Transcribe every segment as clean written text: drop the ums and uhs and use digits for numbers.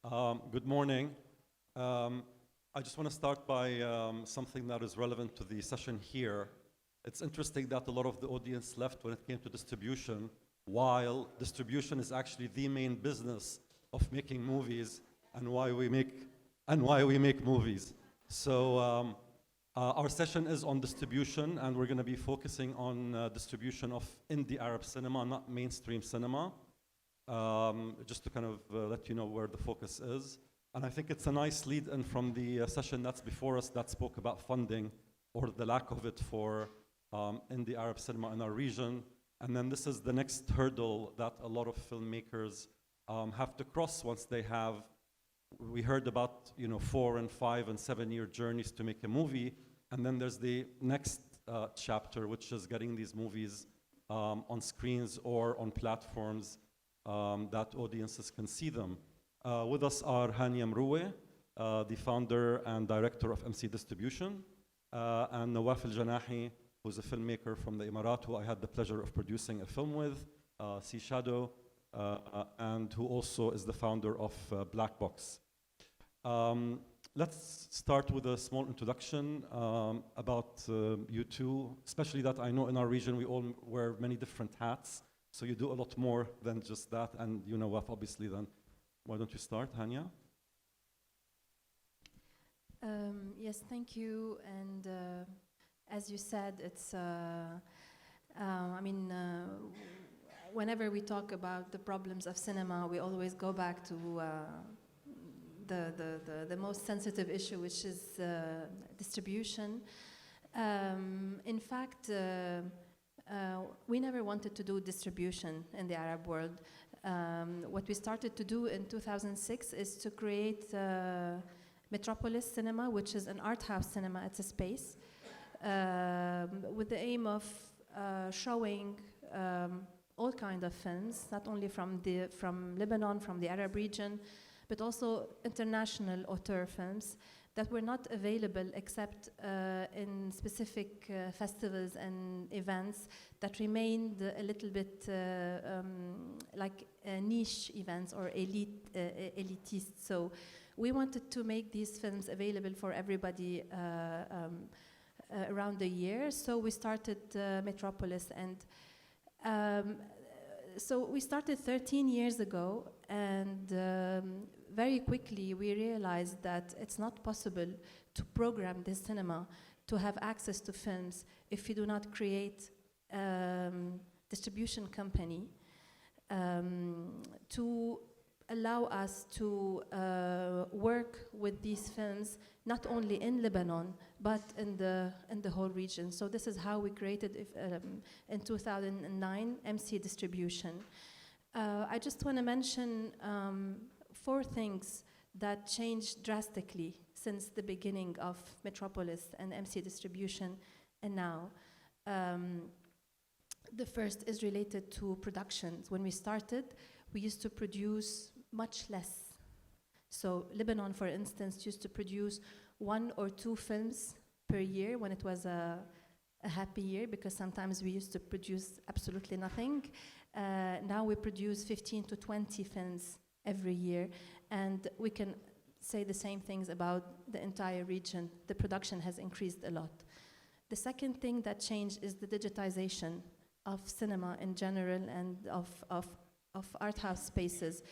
Good morning. I just want to start by something that is relevant to the session here. It's interesting that a lot of the audience left when it came to distribution, while distribution is actually the main business of making movies and why we make movies. So our session is on distribution, and we're going to be focusing on distribution of indie Arab cinema, not mainstream cinema. Just to kind of let you know where the focus is. And I think it's a nice lead-in from the session that's before us that spoke about funding, or the lack of it, for indie Arab cinema in our region. And then this is the next hurdle that a lot of filmmakers have to cross once they have, we heard about 4 and 5 and 7 year journeys to make a movie. And then there's the next chapter, which is getting these movies on screens or on platforms that audiences can see them. With us are Hania Mroue, the founder and director of MC Distribution, and Nawaf Al Janahi, who's a filmmaker from the Emirat, who I had the pleasure of producing a film with, Sea Shadow, and who also is the founder of Black Box. Let's start with a small introduction about you two, especially that I know in our region we all wear many different hats. So you do a lot more than just that, and you know what, obviously, then why don't you start, Hania? Yes, thank you. And as you said, it's, whenever we talk about the problems of cinema, we always go back to the most sensitive issue, which is distribution. In fact, we never wanted to do distribution in the Arab world. What we started to do in 2006 is to create Metropolis Cinema, which is an art house cinema. It's a space with the aim of showing all kinds of films, not only from Lebanon, from the Arab region, but also international auteur films that were not available except in specific festivals and events that remained a little bit like niche events or elitist. So we wanted to make these films available for everybody around the year. So we started Metropolis, and so we started 13 years ago, and very quickly we realized that it's not possible to program this cinema, to have access to films, if you do not create distribution company to allow us to work with these films not only in Lebanon but in the whole region. So this is how we created in 2009 MC Distribution. I just want to mention 4 things that changed drastically since the beginning of Metropolis and MC Distribution and now. The first is related to productions. When we started, we used to produce much less. So Lebanon, for instance, used to produce 1 or 2 films per year when it was a happy year, because sometimes we used to produce absolutely nothing. Now we produce 15 to 20 films every year, and we can say the same things about the entire region. The production has increased a lot. The second thing that changed is the digitization of cinema in general and of art house spaces.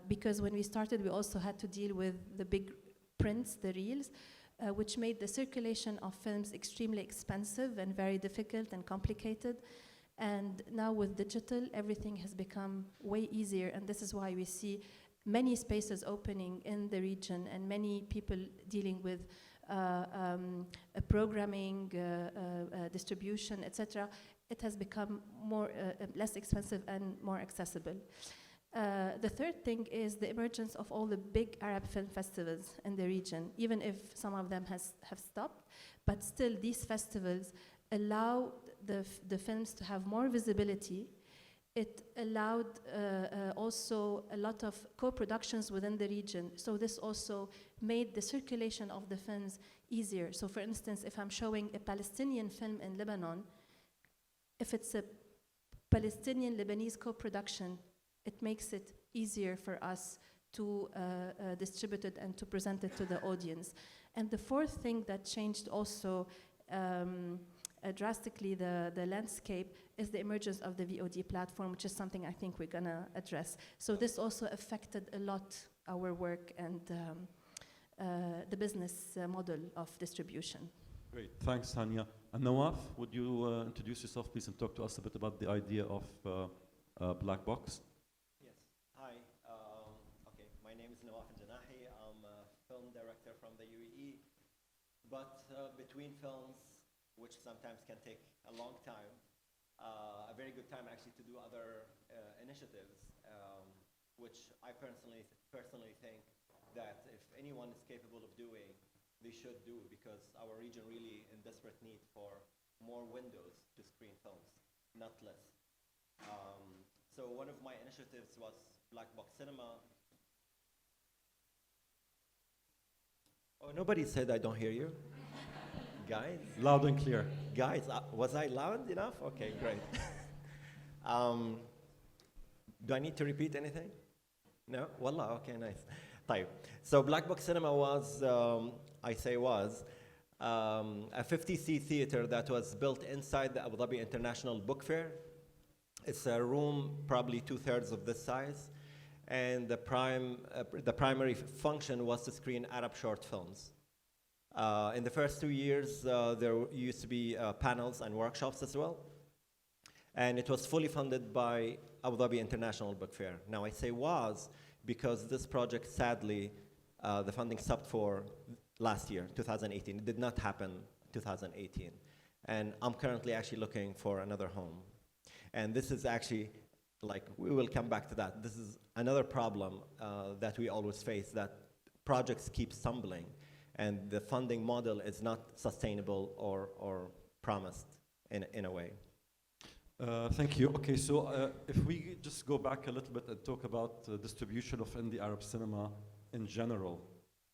Because when we started, we also had to deal with the big prints, the reels, which made the circulation of films extremely expensive and very difficult and complicated. And now with digital, everything has become way easier, and this is why we see many spaces opening in the region and many people dealing with programming, distribution, etc. It has become less expensive and more accessible. The third thing is the emergence of all the big Arab film festivals in the region, even if some of them have stopped, but still these festivals allow the films to have more visibility. It allowed also a lot of co-productions within the region. So this also made the circulation of the films easier. So for instance, if I'm showing a Palestinian film in Lebanon, if it's a Palestinian-Lebanese co-production, it makes it easier for us to distribute it and to present it to the audience. And the fourth thing that changed also drastically the landscape is the emergence of the VOD platform, which is something I think we're gonna address. So this also affected a lot our work and the business model of distribution. Great, thanks, Hania. And Nawaf, would you introduce yourself, please, and talk to us a bit about the idea of Black Box? Yes. Hi. Okay. My name is Nawaf Al Janahi. I'm a film director from the UAE. But between films, which sometimes can take a long time, a very good time actually to do other initiatives, which I personally think that if anyone is capable of doing, they should do, because our region really in desperate need for more windows to screen films, not less. So one of my initiatives was Black Box Cinema. Oh, nobody said I don't hear you. Guys? Loud and clear. Guys, was I loud enough? Okay, great. Do I need to repeat anything? No? Wallah, okay, nice. طيب. So Black Box Cinema was, I say was, a 50-seat theater that was built inside the Abu Dhabi International Book Fair. It's a room probably 2/3 of this size, and the primary function was to screen Arab short films. In the first 2 years, there used to be panels and workshops as well, and it was fully funded by Abu Dhabi International Book Fair. Now I say was because this project, sadly, the funding stopped for last year, 2018. It did not happen 2018, and I'm currently actually looking for another home. And this is actually, like, we will come back to that. This is another problem that we always face, that projects keep stumbling, and the funding model is not sustainable or promised in a way. Thank you. Okay, so if we just go back a little bit and talk about distribution of indie Arab cinema in general,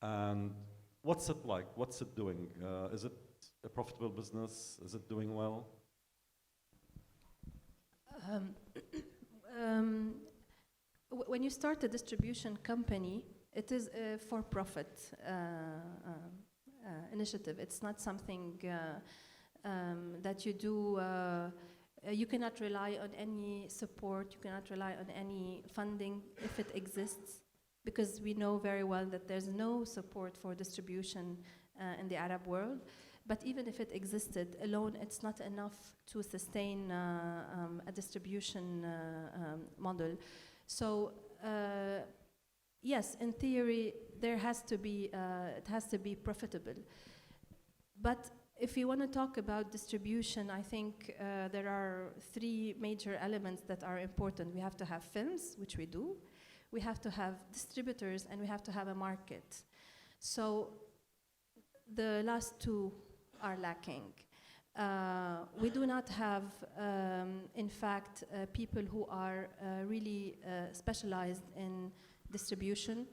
and what's it like? What's it doing? Is it a profitable business? Is it doing well? When you start a distribution company, it is a for-profit initiative. It's not something that you do. You cannot rely on any support. You cannot rely on any funding if it exists, because we know very well that there's no support for distribution in the Arab world. But even if it existed alone, it's not enough to sustain a distribution model. So yes, in theory, there has to be, it has to be profitable. But if you want to talk about distribution, I think there are 3 major elements that are important. We have to have films, which we do. We have to have distributors, and we have to have a market. So the last 2 are lacking. We do not have, in fact, people who are really specialized in distribution.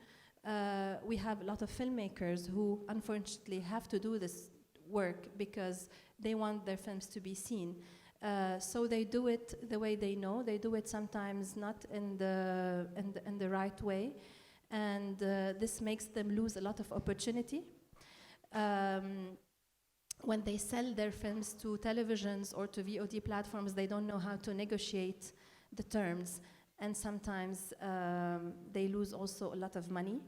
We have a lot of filmmakers who unfortunately have to do this work because they want their films to be seen. So they do it the way they know. They do it sometimes not in the right way, and this makes them lose a lot of opportunity. When they sell their films to televisions or to VOD platforms, they don't know how to negotiate the terms, and sometimes they lose also a lot of money.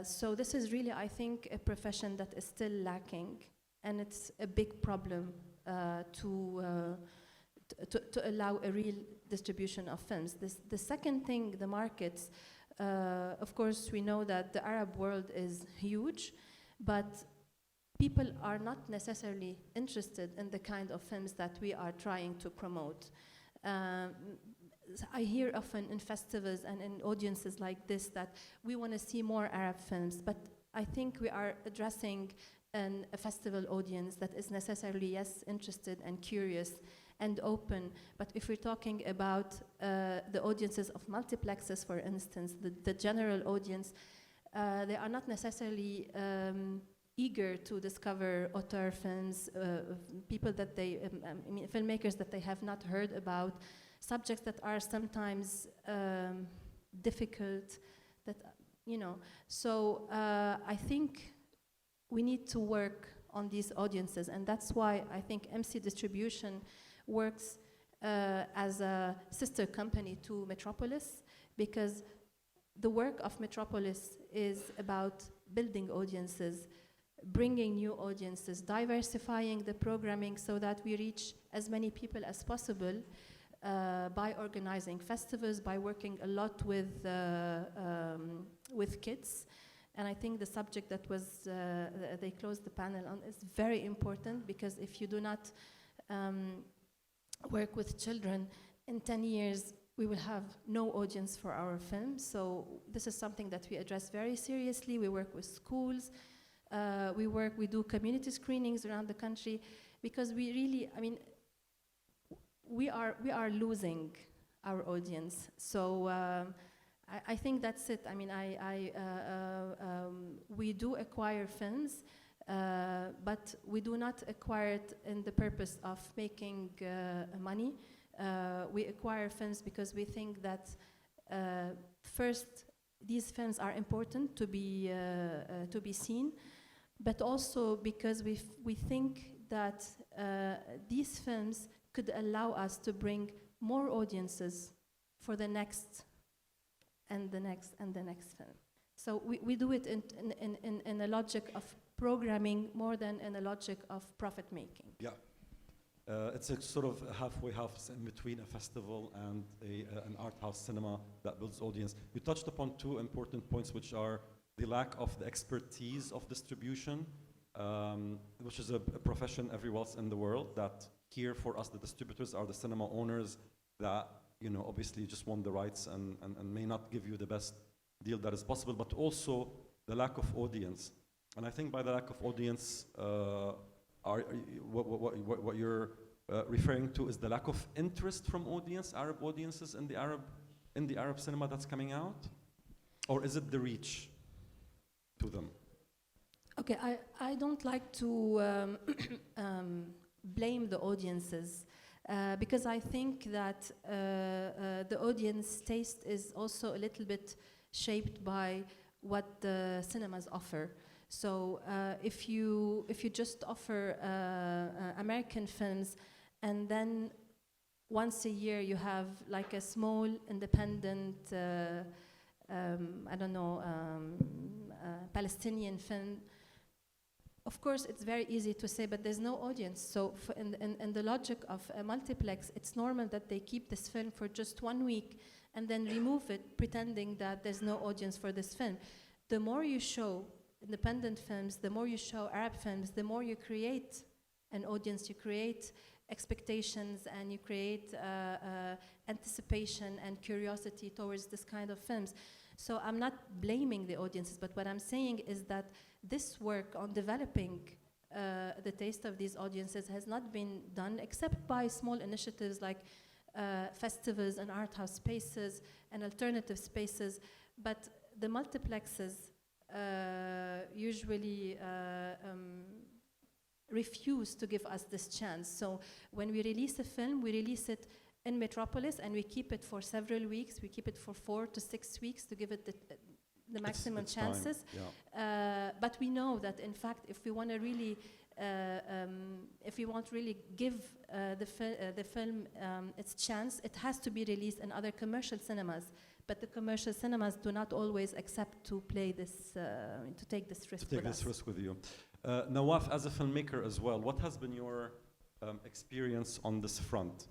So this is really, I think, a profession that is still lacking, and it's a big problem to allow a real distribution of films. The second thing, the markets. Of course, we know that the Arab world is huge, but people are not necessarily interested in the kind of films that we are trying to promote. I hear often in festivals and in audiences like this that we want to see more Arab films, but I think we are addressing a festival audience that is necessarily, yes, interested and curious and open. But if we're talking about the audiences of multiplexes, for instance, the general audience, they are not necessarily eager to discover auteur films, people that they, I mean, filmmakers that they have not heard about, subjects that are sometimes difficult, that, you know. So I think we need to work on these audiences, and that's why I think MC Distribution works as a sister company to Metropolis, because the work of Metropolis is about building audiences, bringing new audiences, diversifying the programming so that we reach as many people as possible by organizing festivals, by working a lot with kids. And I think the subject that was, they closed the panel on is very important, because if you do not work with children, in 10 years, we will have no audience for our film. So this is something that we address very seriously. We work with schools. We do community screenings around the country, because we really, I mean, we are losing our audience. So I think that's it. I mean, we do acquire films, but we do not acquire it in the purpose of making money. We acquire films because we think that first, these films are important to be seen, but also because we think that these films could allow us to bring more audiences for the next and the next and the next film. So we do it in a logic of programming more than in a logic of profit making. Yeah. It's a sort of halfway house in between a festival and an art house cinema that builds audience. You touched upon two important points, which are the lack of the expertise of distribution, which is a profession everywhere else in the world, that here for us, the distributors are the cinema owners that, you know, obviously just want the rights and may not give you the best deal that is possible, but also the lack of audience. And I think by the lack of audience, what you're referring to is the lack of interest from Arab audiences in the Arab cinema that's coming out? Or is it the reach to them? Okay, I don't like to blame the audiences, because I think that the audience taste is also a little bit shaped by what the cinemas offer. So if you just offer American films, and then once a year you have like a small independent, I don't know, Palestinian film, of course it's very easy to say, but there's no audience. So in the logic of a multiplex, it's normal that they keep this film for just 1 week and then remove it, pretending that there's no audience for this film. The more you show independent films, the more you show Arab films, the more you create an audience, you create expectations, and you create anticipation and curiosity towards this kind of films. So I'm not blaming the audiences, but what I'm saying is that this work on developing the taste of these audiences has not been done except by small initiatives like festivals and art house spaces and alternative spaces, but the multiplexes usually refuse to give us this chance. So when we release a film, we release it in Metropolis and we keep it for several weeks. We keep it for 4 to 6 weeks to give it the maximum chances. Yeah. But we know that, in fact, if we want to really, give the film its chance, it has to be released in other commercial cinemas. But the commercial cinemas do not always accept to play this, to take this risk with us. To take this risk with you. Nawaf, as a filmmaker as well, what has been your experience on this front?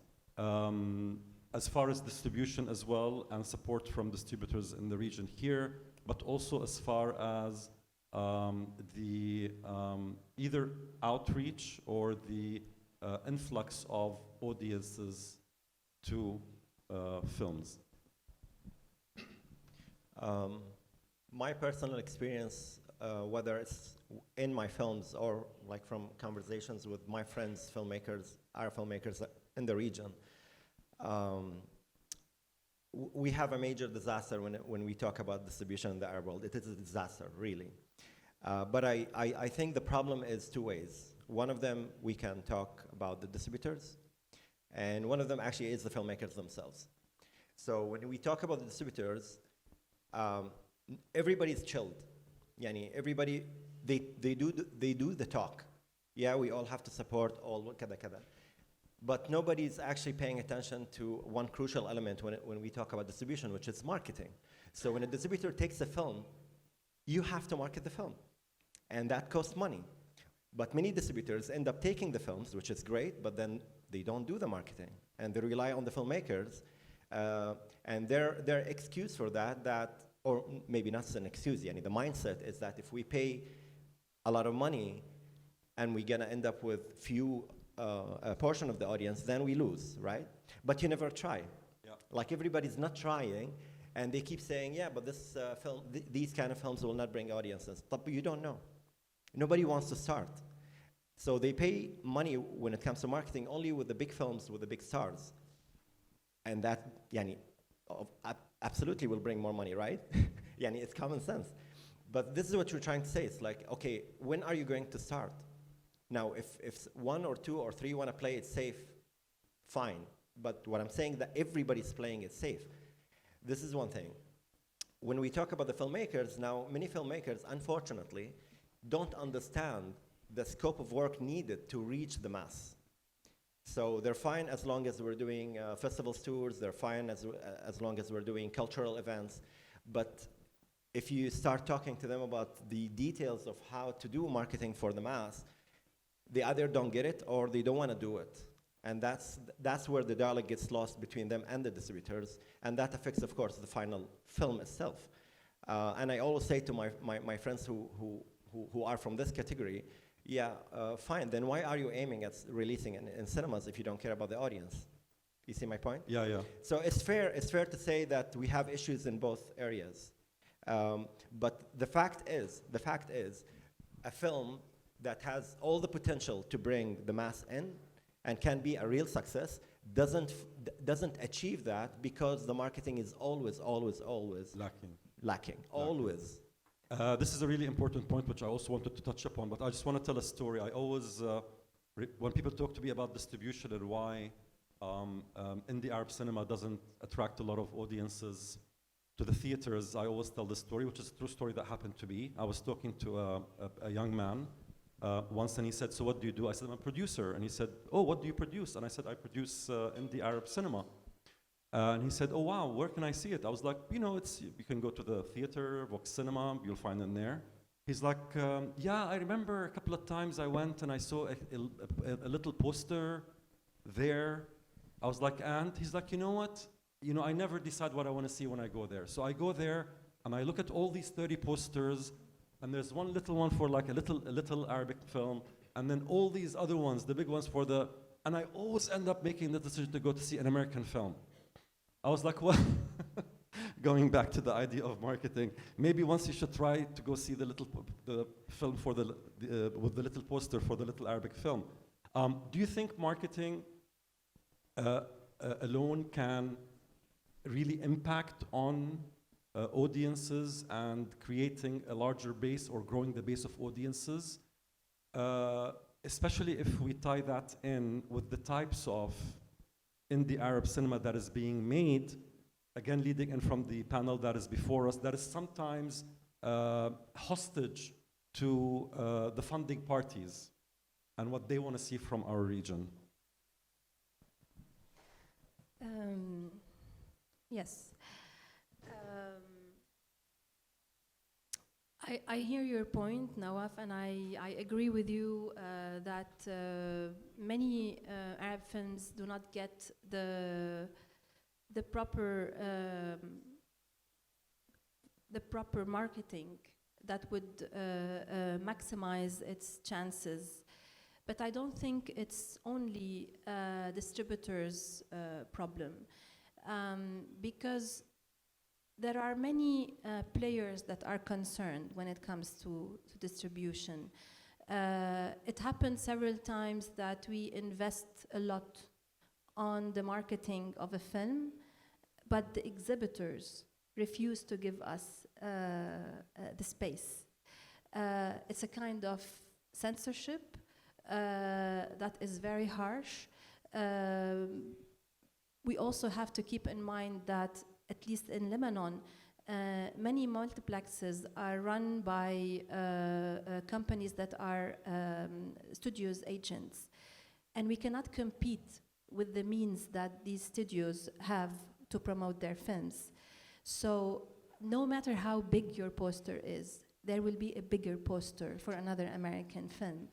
As far as distribution as well, and support from distributors in the region here, but also as far as the either outreach or the influx of audiences to films. My personal experience, whether it's in my films or like from conversations with my friends, filmmakers, Arab filmmakers in the region, we have a major disaster when we talk about distribution in the Arab world. It is a disaster, really. But I think the problem is two ways. One of them, we can talk about the distributors, and one of them actually is the filmmakers themselves. So when we talk about the distributors, everybody's chilled. Yani everybody, they do the talk. Yeah, we all have to support all kada kada. But nobody's actually paying attention to one crucial element when we talk about distribution, which is marketing. So when a distributor takes a film, you have to market the film. And that costs money. But many distributors end up taking the films, which is great, but then they don't do the marketing. And they rely on the filmmakers. And their excuse for that, or maybe not an excuse, yani the mindset is that if we pay a lot of money and we're gonna end up with few a portion of the audience, then we lose, right? But you never try. Yeah. Like everybody's not trying, and they keep saying, yeah, but this film, these kind of films will not bring audiences. But you don't know. Nobody wants to start. So they pay money when it comes to marketing only with the big films, with the big stars. And that, yani, absolutely will bring more money, right? Yani, it's common sense. But this is what you're trying to say. It's like, okay, when are you going to start? Now, if one or two or three want to play it safe, fine. But what I'm saying that everybody's playing it safe. This is one thing. When we talk about the filmmakers, now many filmmakers, unfortunately, don't understand the scope of work needed to reach the mass. So they're fine as long as we're doing festivals tours, they're fine as long as we're doing cultural events. But if you start talking to them about the details of how to do marketing for the mass, they either don't get it or they don't want to do it. And that's where the dialogue gets lost between them and the distributors. And that affects, of course, the final film itself. And I always say to my friends who are from this category, yeah, fine, then why are you aiming at releasing in cinemas if you don't care about the audience? You see my point? Yeah, yeah. So it's fair to say that we have issues in both areas. But the fact is, a film that has all the potential to bring the mass in and can be a real success doesn't achieve that because the marketing is always lacking. Always. This is a really important point which I also wanted to touch upon, but I just want to tell a story. I always, when people talk to me about distribution and why indie Arab cinema doesn't attract a lot of audiences to the theaters, I always tell this story, which is a true story that happened to me. I was talking to a young man once, and he said, so what do you do? I said, I'm a producer. And he said, oh, what do you produce? And I said, I produce indie Arab cinema. And he said, oh, wow, where can I see it? I was like, you know, you can go to the theater, Vox Cinema, you'll find it there. He's like, yeah, I remember a couple of times I went and I saw a little poster there. I was like, and? He's like, you know what? You know, I never decide what I want to see when I go there. So I go there and I look at all these 30 posters, and there's one little one for like a little Arabic film, and then all these other ones, the big ones and I always end up making the decision to go to see an American film. I was like, well, going back to the idea of marketing, maybe once you should try to go see the film with the little poster for the little Arabic film. Do you think marketing alone can really impact on audiences and creating a larger base or growing the base of audiences, especially if we tie that in with the types of indie Arab cinema that is being made, again leading in from the panel that is before us, that is sometimes hostage to the funding parties and what they want to see from our region? Yes. I hear your point, Nawaf, and I agree with you that many Arab films do not get the proper marketing that would maximize its chances. But I don't think it's only distributors' problem, because there are many players that are concerned when it comes to distribution. It happened several times that we invest a lot on the marketing of a film, but the exhibitors refuse to give us the space. It's a kind of censorship that is very harsh. We also have to keep in mind that, at least in Lebanon, Many multiplexes are run by companies that are studios agents, and we cannot compete with the means that these studios have to promote their films. So no matter how big your poster is, there will be a bigger poster for another American film.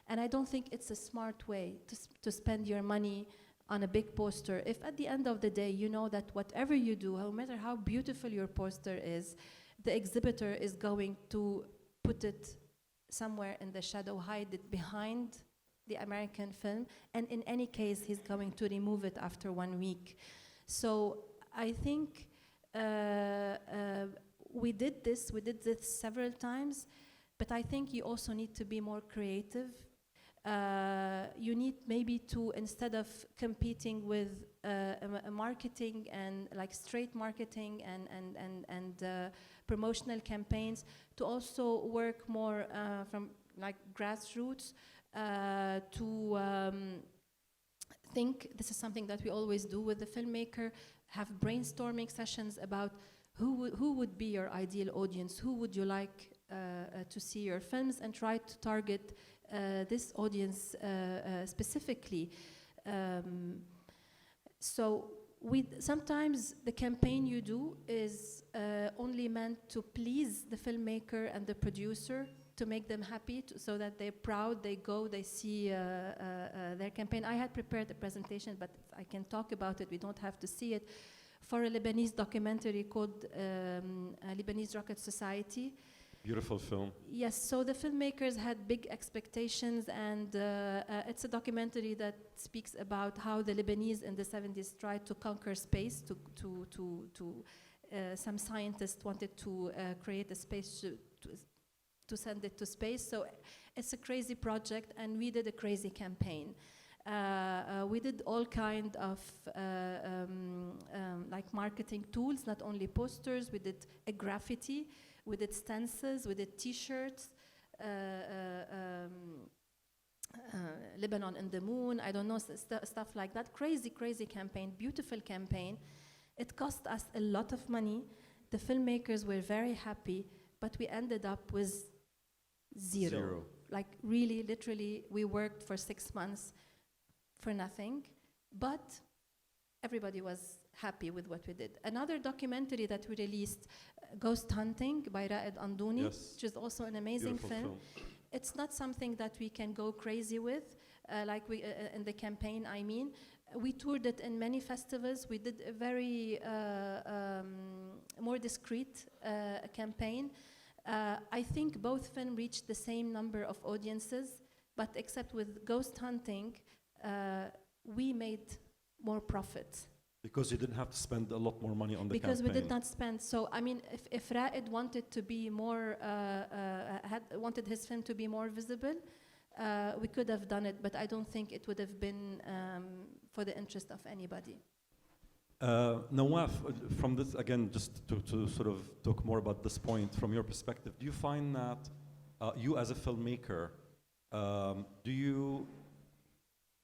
And I don't think it's a smart way to spend your money on a big poster if at the end of the day you know that whatever you do, no matter how beautiful your poster is, the exhibitor is going to put it somewhere in the shadow, hide it behind the American film, and in any case he's going to remove it after 1 week. So I think we did this several times, but I think you also need to be more creative. You need maybe to, instead of competing with marketing and like straight marketing and promotional campaigns, to also work more from like grassroots, to think, this is something that we always do with the filmmaker, have brainstorming sessions about who would be your ideal audience, who would you like to see your films, and try to target this audience specifically. So sometimes the campaign you do is only meant to please the filmmaker and the producer, to make them happy, so that they're proud, they go, they see their campaign. I had prepared a presentation, but I can talk about it, we don't have to see it, for a Lebanese documentary called Lebanese Rocket Society. Beautiful film. Yes, so the filmmakers had big expectations, and it's a documentary that speaks about how the Lebanese in the 70s tried to conquer space, some scientists wanted to create a space to send it to space. So it's a crazy project, and we did a crazy campaign. We did all kind of like marketing tools, not only posters. We did a graffiti, we did stances, we did t-shirts, Lebanon in the moon, I don't know, stuff like that. Crazy, crazy campaign, beautiful campaign. It cost us a lot of money. The filmmakers were very happy, but we ended up with zero. Like really, literally, we worked for 6 months for nothing, but everybody was happy with what we did. Another documentary that we released, Ghost Hunting by Raed Anduni, Yes. which is also an amazing Beautiful film. It's not something that we can go crazy with, like we in the campaign, I mean. We toured it in many festivals. We did a very more discreet campaign. I think both films reached the same number of audiences, but except with Ghost Hunting, we made more profit. Because you didn't have to spend a lot more money on the Because campaign. we did not spend. So I mean, if Raed wanted to be more, wanted his film to be more visible, we could have done it, but I don't think it would have been for the interest of anybody. Nawaf, from this, again, just to sort of talk more about this point, from your perspective, do you find that you as a filmmaker, do you,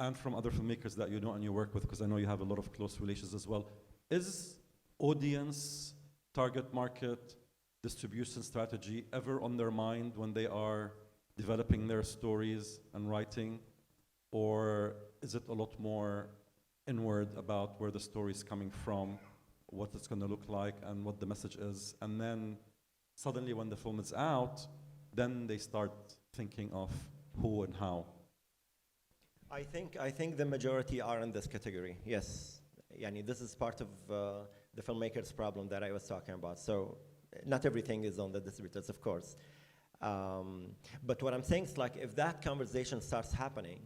and from other filmmakers that you know and you work with, because I know you have a lot of close relations as well, is audience, target market, distribution strategy ever on their mind when they are developing their stories and writing? Or is it a lot more inward about where the story is coming from, what it's going to look like, and what the message is? And then suddenly when the film is out, then they start thinking of who and how. I think the majority are in this category, yes. Yani, this is part of the filmmaker's problem that I was talking about. So not everything is on the distributors, of course. But what I'm saying is, like, if that conversation starts happening,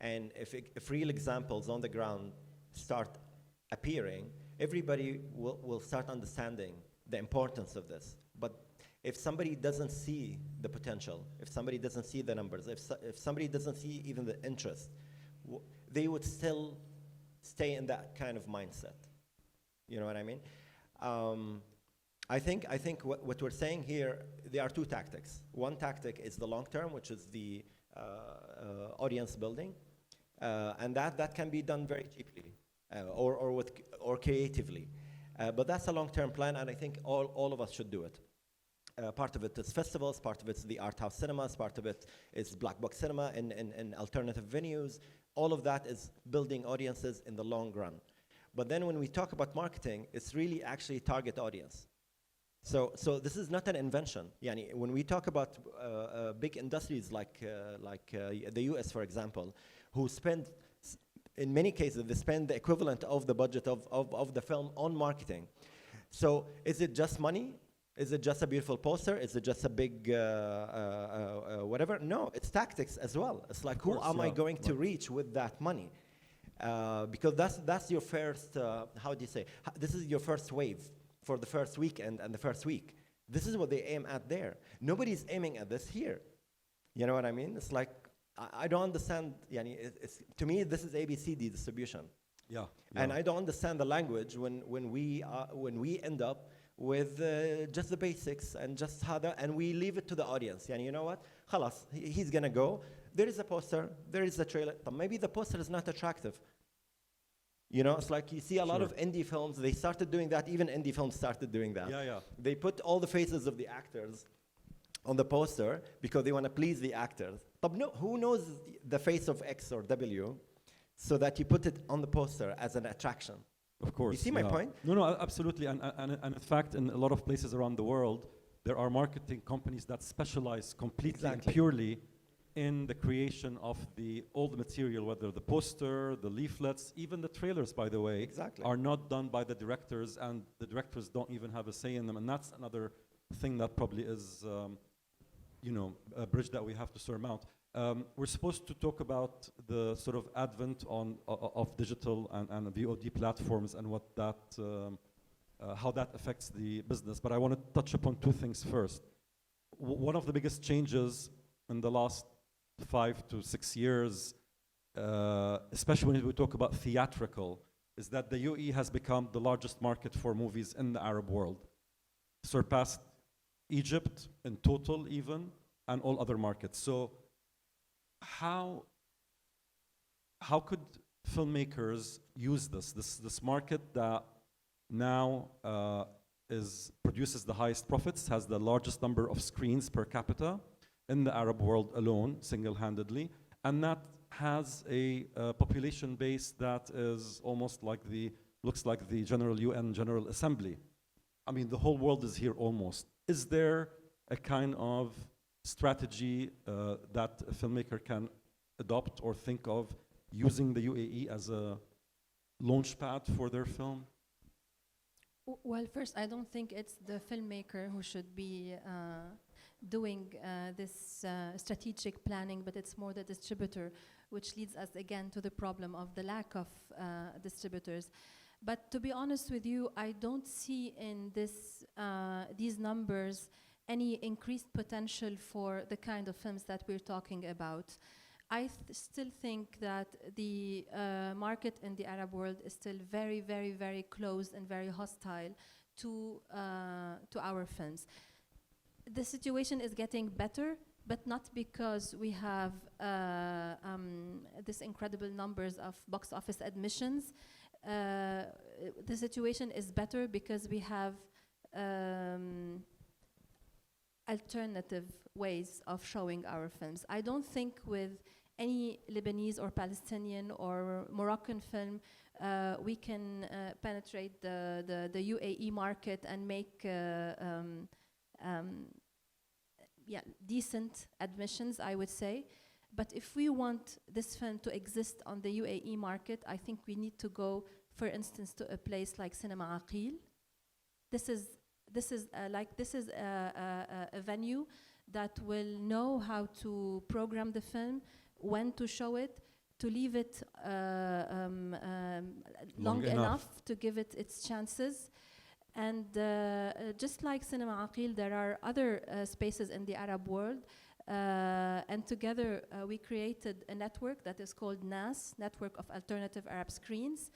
and if real examples on the ground start appearing, everybody will start understanding the importance of this. But if somebody doesn't see the potential, if somebody doesn't see the numbers, if somebody doesn't see even the interest, they would still stay in that kind of mindset. You know what I mean? I think what we're saying here, there are two tactics. One tactic is the long term, which is the audience building, and that can be done very cheaply or creatively. But that's a long-term plan, and I think all of us should do it. Part of it is festivals, part of it's the art house cinemas, part of it is black box cinema and alternative venues. All of that is building audiences in the long run. But then when we talk about marketing, it's really actually target audience. So this is not an invention. Yani, when we talk about big industries like the US, for example, who spend, in many cases, they spend the equivalent of the budget of the film on marketing. So is it just money? Is it just a beautiful poster? Is it just a big whatever? No, it's tactics as well. It's like, who am I going to reach with that money? Because that's your first, how do you say? This is your first wave for the first weekend and the first week. This is what they aim at there. Nobody's aiming at this here. You know what I mean? It's like, I don't understand, yani, to me, this is ABCD distribution. Yeah. And I don't understand the language when we end up with just the basics and just how and we leave it to the audience. And you know what? Khalas, he's gonna go. There is a poster, there is a trailer, but maybe the poster is not attractive. You know, it's like you see a lot of indie films, they started doing that, even indie films started doing that. Yeah. They put all the faces of the actors on the poster because they want to please the actors. But no, who knows the face of X or W so that you put it on the poster as an attraction? Of course. You see my point? No, absolutely. And in fact, in a lot of places around the world, there are marketing companies that specialize completely and purely in the creation of all the material, whether the poster, the leaflets, even the trailers, by the way, are not done by the directors, and the directors don't even have a say in them. And that's another thing that probably is, a bridge that we have to surmount. We're supposed to talk about the sort of advent of digital and VOD platforms and what that, how that affects the business. But I want to touch upon two things first. One of the biggest changes in the last 5 to 6 years, especially when we talk about theatrical, is that the UAE has become the largest market for movies in the Arab world, surpassed Egypt in total even, and all other markets. So how could filmmakers use this market that now produces the highest profits, has the largest number of screens per capita in the Arab world alone, single-handedly, and that has a population base that is almost like looks like the UN General Assembly. I mean, the whole world is here almost. Is there a kind of strategy that a filmmaker can adopt or think of using the UAE as a launch pad for their film? Well, first, I don't think it's the filmmaker who should be doing this strategic planning, but it's more the distributor, which leads us again to the problem of the lack of distributors. But to be honest with you, I don't see in these numbers any increased potential for the kind of films that we're talking about. I still think that the market in the Arab world is still very, very, very closed and very hostile to our films. The situation is getting better, but not because we have this incredible numbers of box office admissions. The situation is better because we have alternative ways of showing our films. I don't think with any Lebanese or Palestinian or Moroccan film we can penetrate the UAE market and make decent admissions, I would say. But if we want this film to exist on the UAE market, I think we need to go, for instance, to a place like Cinema Aqil. This is a venue that will know how to program the film, when to show it, to leave it long enough to give it its chances. And just like Cinema Aqil, there are other spaces in the Arab world. And together we created a network that is called NAS, Network of Alternative Arab Screens,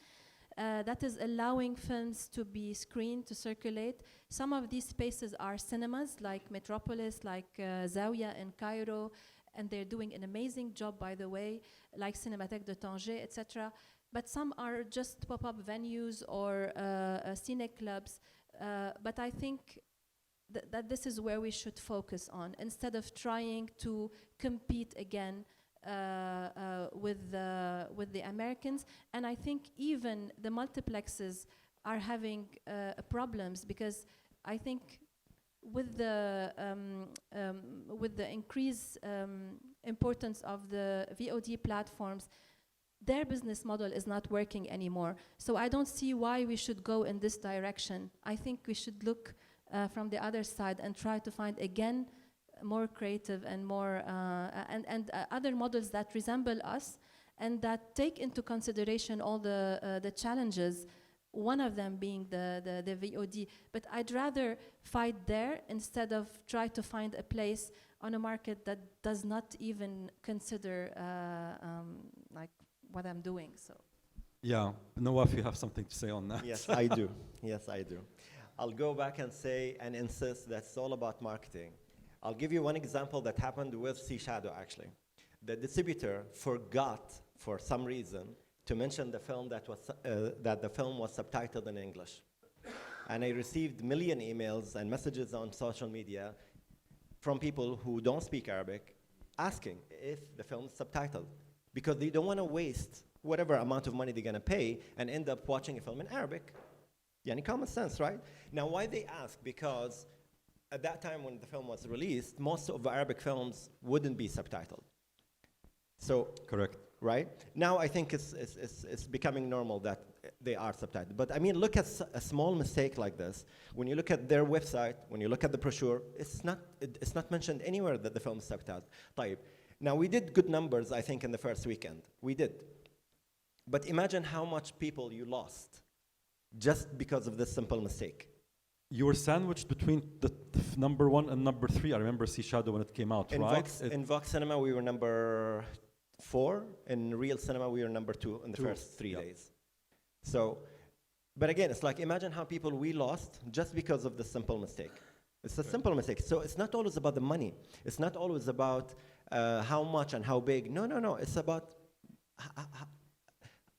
that is allowing films to be screened, to circulate. Some of these spaces are cinemas, like Metropolis, like Zawiya in Cairo, and they're doing an amazing job, by the way, like Cinémathèque de Tanger, etc. but some are just pop-up venues or scenic clubs. But I think that this is where we should focus on, instead of trying to compete again with the Americans. And I think even the multiplexes are having problems, because I think with the increased importance of the VOD platforms, their business model is not working anymore. So I don't see why we should go in this direction. I think we should look from the other side and try to find again more creative and more other models that resemble us and that take into consideration all the challenges. One of them being the VOD. But I'd rather fight there instead of try to find a place on a market that does not even consider like what I'm doing. So. Yeah, Nawaf, you have something to say on that? Yes, I do. Yes, I do. I'll go back and say and insist that it's all about marketing. I'll give you one example that happened with Sea Shadow, actually. The distributor forgot, for some reason, to mention the film that the film was subtitled in English. And I received million emails and messages on social media from people who don't speak Arabic asking if the film is subtitled, because they don't want to waste whatever amount of money they're going to pay and end up watching a film in Arabic. Yani common sense, right? Now, why they ask? Because at that time when the film was released, most of the Arabic films wouldn't be subtitled. So, correct. Right? Now I think it's becoming normal that they are subtitled. But I mean, look at a small mistake like this. When you look at their website, when you look at the brochure, it's not mentioned anywhere that the film is subtitled. طيب. Now we did good numbers, I think, in the first weekend. We did. But imagine how much people you lost just because of this simple mistake. You were sandwiched between the number 1 and number 3. I remember Sea Shadow when it came out, right? In Vox Cinema, we were number 4. In Real Cinema, we were number 2 in the first 3 days. So, but again, it's like, imagine how people we lost just because of the simple mistake. It's a simple mistake. So it's not always about the money. It's not always about how much and how big. No. It's about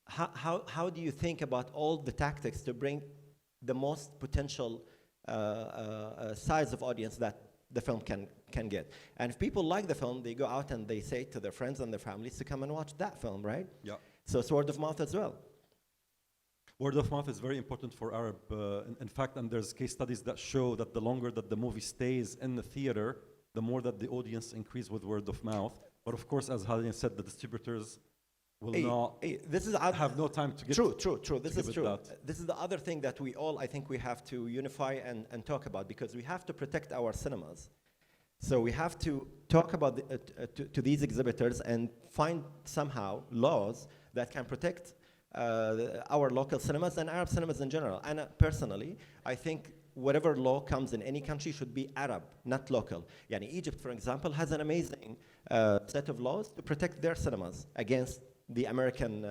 how do you think about all the tactics to bring the most potential size of audience that the film can get. And if people like the film, they go out and they say to their friends and their families to come and watch that film, right? Yeah. So it's word of mouth as well. Word of mouth is very important for Arab. In fact, and there's case studies that show that the longer that the movie stays in the theater, the more that the audience increase with word of mouth. But of course, as Hania said, the distributors will have no time to get True. This is true. This is the other thing that we all, I think we have to unify and talk about, because we have to protect our cinemas. So we have to talk about to these exhibitors and find somehow laws that can protect our local cinemas and Arab cinemas in general. And personally, I think whatever law comes in any country should be Arab, not local. Yani Egypt, for example, has an amazing set of laws to protect their cinemas against the American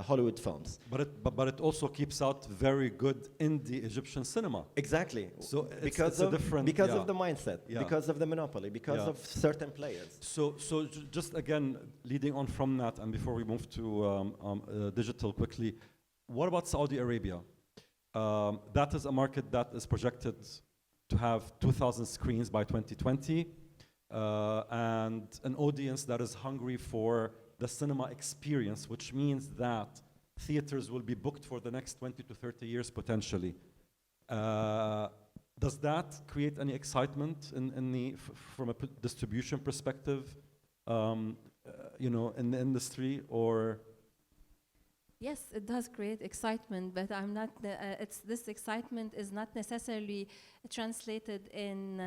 Hollywood films. But it also keeps out very good indie Egyptian cinema. Exactly. So because of the mindset, because of the monopoly, because of certain players. So just again, leading on from that, and before we move to digital quickly, what about Saudi Arabia? That is a market that is projected to have 2,000 screens by 2020, and an audience that is hungry for the cinema experience, which means that theaters will be booked for the next 20 to 30 years potentially. Does that create any excitement from a distribution perspective, in the industry, or? Yes, it does create excitement, but I'm not. This excitement is not necessarily translated in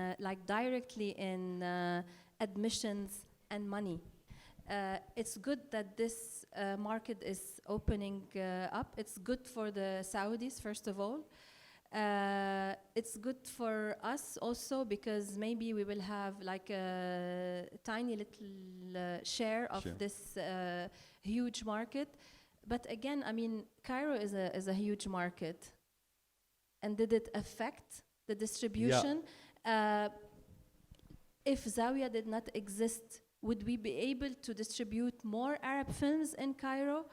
directly in admissions and money. It's good that this market is opening up. It's good for the Saudis, first of all. It's good for us also, because maybe we will have like a tiny little share of this huge market. But again, I mean, Cairo is a huge market. And did it affect the distribution? Yeah. If Zawiya did not exist, would we be able to distribute more Arab films in Cairo?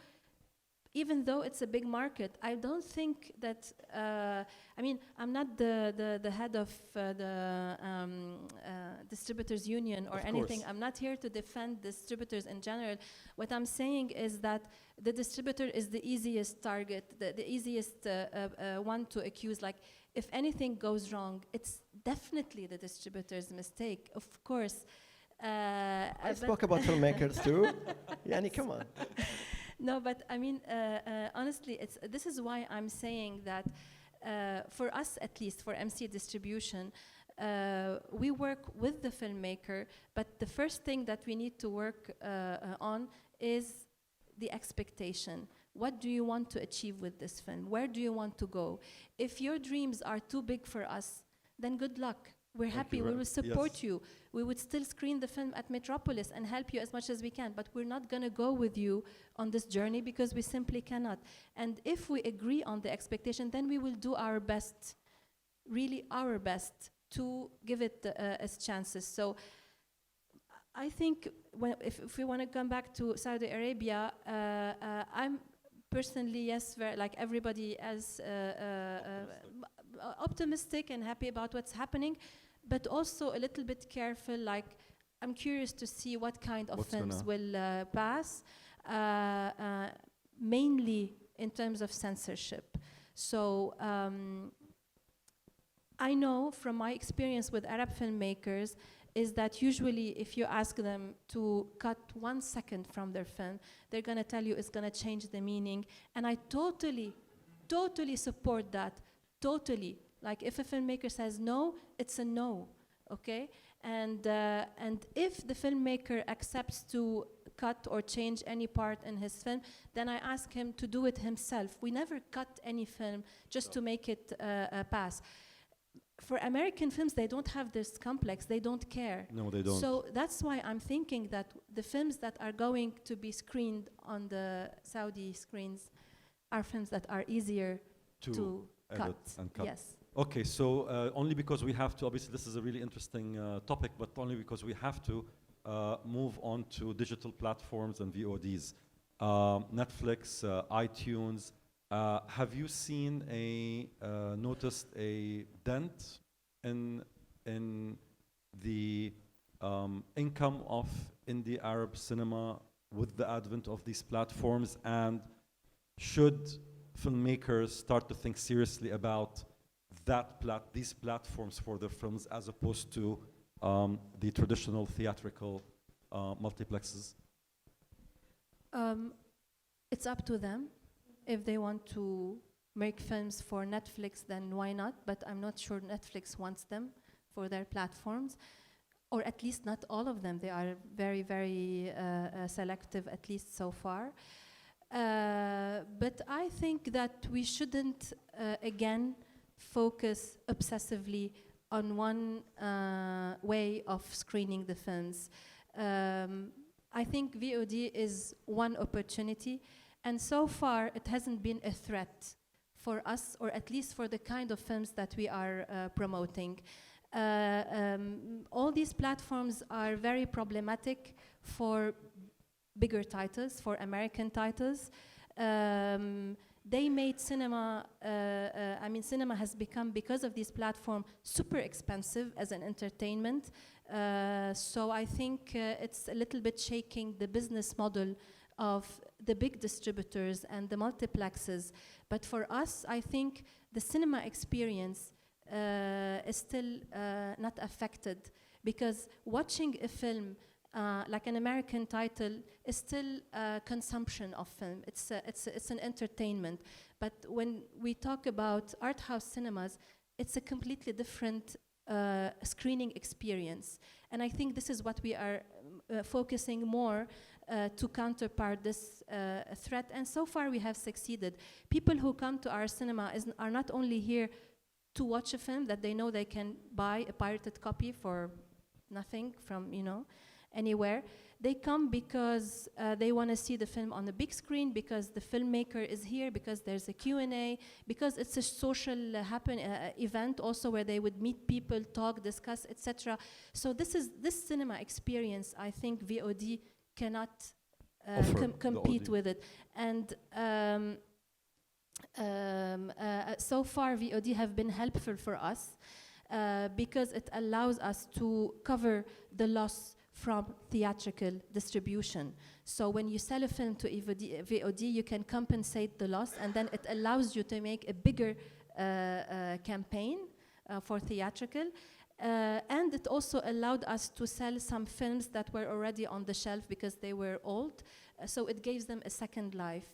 even though it's a big market, I don't think that, I mean, I'm not the head of the distributors union or Of anything. course. I'm not here to defend distributors in general. What I'm saying is that the distributor is the easiest target, the easiest one to accuse. Like, if anything goes wrong, it's definitely the distributor's mistake, of course. I spoke about filmmakers too. Yani, come on. No, but I mean, honestly, this is why I'm saying that for us, at least for MC Distribution, we work with the filmmaker, but the first thing that we need to work on is the expectation. What do you want to achieve with this film? Where do you want to go? If your dreams are too big for us, then good luck. We're happy, we will support you. We would still screen the film at Metropolis and help you as much as we can, but we're not gonna go with you on this journey because we simply cannot. And if we agree on the expectation, then we will do our best, really our best, to give it as chances. So I think if we wanna come back to Saudi Arabia, I'm personally, yes, like everybody else, optimistic and happy about what's happening, but also a little bit careful. Like, I'm curious to see what kind of films will pass, mainly in terms of censorship. So I know from my experience with Arab filmmakers is that usually if you ask them to cut 1 second from their film, they're gonna tell you it's gonna change the meaning. And I totally support that. Totally. Like, if a filmmaker says no, it's a no, okay? And if the filmmaker accepts to cut or change any part in his film, then I ask him to do it himself. We never cut any film just to make it pass. For American films, they don't have this complex, they don't care. No, they don't. So that's why I'm thinking that the films that are going to be screened on the Saudi screens are films that are easier to cut. And cut. Yes. Okay, so only because we have to, obviously this is a really interesting topic, but only because we have to move on to digital platforms and VODs. Netflix, iTunes, have you seen noticed a dent in the income of indie Arab cinema with the advent of these platforms? And should filmmakers start to think seriously about these platforms for their films as opposed to the traditional theatrical multiplexes? It's up to them. If they want to make films for Netflix, then why not? But I'm not sure Netflix wants them for their platforms, or at least not all of them. They are very, very selective, at least so far. But I think that we shouldn't, again, focus obsessively on one way of screening the films. I think VOD is one opportunity, and so far it hasn't been a threat for us, or at least for the kind of films that we are promoting. All these platforms are very problematic for bigger titles, for American titles. They made cinema, I mean, cinema has become, because of this platform, super expensive as an entertainment. So I think it's a little bit shaking the business model of the big distributors and the multiplexes. But for us, I think the cinema experience is still not affected, because watching a film like an American title is still consumption of film. It's an entertainment. But when we talk about art house cinemas, it's a completely different screening experience. And I think this is what we are focusing more to counterpart this threat. And so far we have succeeded. People who come to our cinema are not only here to watch a film that they know they can buy a pirated copy for nothing from, anywhere. They come because they want to see the film on the big screen, because the filmmaker is here, because there's a Q&A, because it's a social event also where they would meet people, talk, discuss, etc. So this cinema experience, I think VOD cannot Offer the compete audience. with it. And so far, VOD have been helpful for us because it allows us to cover the loss from theatrical distribution. So when you sell a film to VOD, you can compensate the loss, and then it allows you to make a bigger campaign for theatrical. And it also allowed us to sell some films that were already on the shelf because they were old. So it gives them a second life.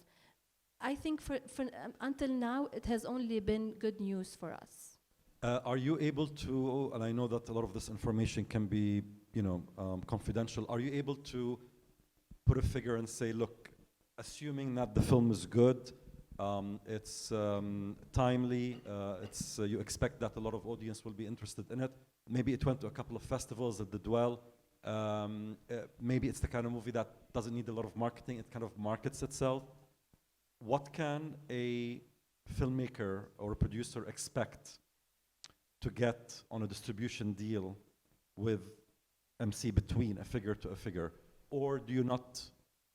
I think until now, it has only been good news for us. Are you able to, and I know that a lot of this information can be, confidential, are you able to put a figure and say, look, assuming that the film is good, it's timely, you expect that a lot of audience will be interested in it, maybe it went to a couple of festivals, it did well, maybe it's the kind of movie that doesn't need a lot of marketing, it kind of markets itself. What can a filmmaker or a producer expect to get on a distribution deal with MC between a figure to a figure? Or do you not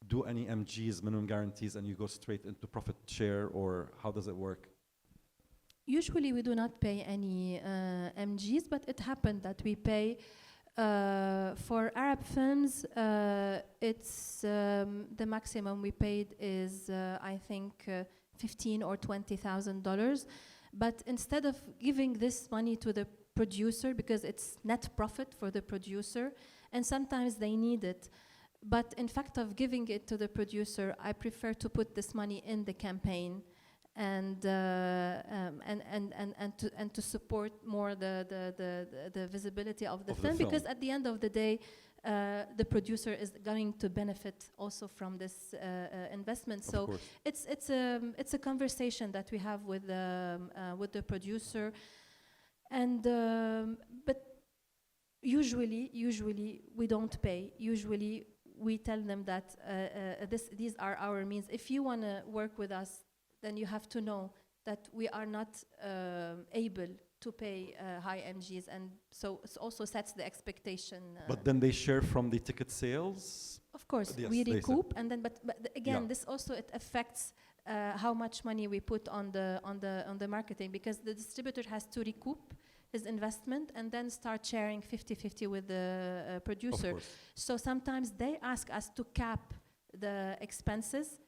do any MGs, minimum guarantees, and you go straight into profit share, or how does it work? Usually we do not pay any MGs, but it happened that we pay for Arab films. It's the maximum we paid is I think $15,000 or $20,000. But instead of giving this money to the producer, because it's net profit for the producer, and sometimes they need it, but in fact of giving it to the producer, I prefer to put this money in the campaign and to support more the visibility of the film, because at the end of the day, the producer is going to benefit also from this investment. So it's a conversation that we have with the producer, and but usually we don't pay. Usually we tell them that these are our means. If you want to work with us, then you have to know that we are not able to pay high MGs, and so it also sets the expectation. But then they share from the ticket sales? Of course, yes, we recoup, and then but again, this also it affects how much money we put on the marketing, because the distributor has to recoup his investment and then start sharing 50-50 with the producer. So sometimes they ask us to cap the expenses